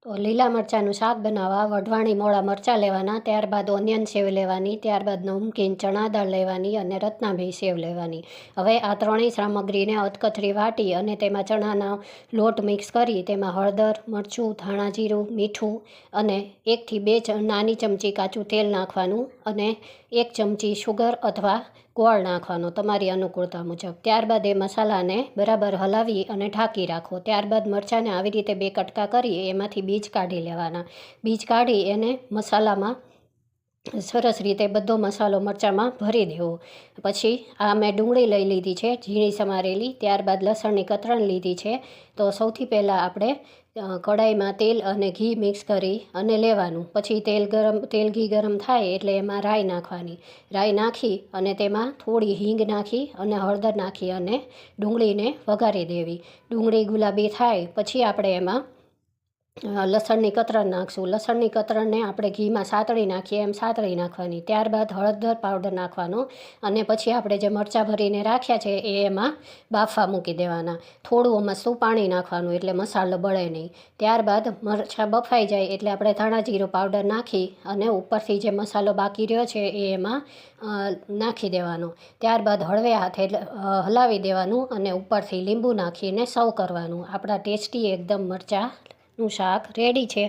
તો લીલા મરચાંનું શાક બનાવવા વઢવાણી મોળા મરચાં લેવાના, ત્યારબાદ ઓનિયન સેવ લેવાની, ત્યારબાદ નમકીન ચણા દાળ લેવાની અને રત્નાભાઈ સેવ લેવાની. હવે આ ત્રણેય સામગ્રીને અધકચરી વાટી અને તેમાં ચણાના લોટ મિક્સ કરી તેમાં હળદર, મરચું, ધાણા જીરું, મીઠું અને 1 થી 2 નાની ચમચી કાચું તેલ નાખવાનું અને 1 ચમચી શુગર અથવા ગોળ નાખવાનો તમારી અનુકૂળતા મુજબ. ત્યારબાદ એ મસાલાને બરાબર હલાવી અને ઢાંકી રાખો. ત્યારબાદ મરચાંને આવી રીતે 2 કટકા કરી એમાંથી બીજ કાઢી લેવાના. બીજ કાઢી એને મસાલામાં સરસ રીતે બધો મસાલો મરચાંમાં ભરી દેવો. પછી આ મેં ડુંગળી લઈ લીધી છે ઝીણી સમારેલી, ત્યારબાદ લસણની કતરણ લીધી છે. તો સૌથી પહેલાં આપણે કઢાઈમાં તેલ અને ઘી મિક્સ કરી અને લેવાનું. પછી તેલ ઘી ગરમ થાય એટલે એમાં રાઈ નાખવાની. રાઈ નાખી અને તેમાં થોડી હિંગ નાખી અને હળદર નાખી અને ડુંગળીને વઘારી દેવી. ડુંગળી ગુલાબી થાય પછી આપણે એમાં લસણની કતરણ નાખશું. લસણની કતરણને આપણે ઘીમાં સાતળી નાખીએ એમ સાતળી નાખવાની. ત્યારબાદ હળદર પાવડર નાખવાનો અને પછી આપણે જે મરચાં ભરીને રાખ્યા છે એ એમાં બાફવા મૂકી દેવાના. થોડું મસ્તું પાણી નાખવાનું એટલે મસાલો બળે નહીં. ત્યારબાદ મરચાં બફાઈ જાય એટલે આપણે ધાણા જીરું પાવડર નાખી અને ઉપરથી જે મસાલો બાકી રહ્યો છે એ એમાં નાખી દેવાનો. ત્યારબાદ હળવે હાથે હલાવી દેવાનું અને ઉપરથી લીંબુ નાખીને સર્વ કરવાનું. આપણા ટેસ્ટી એકદમ મરચાંનું શાક રેડી છે.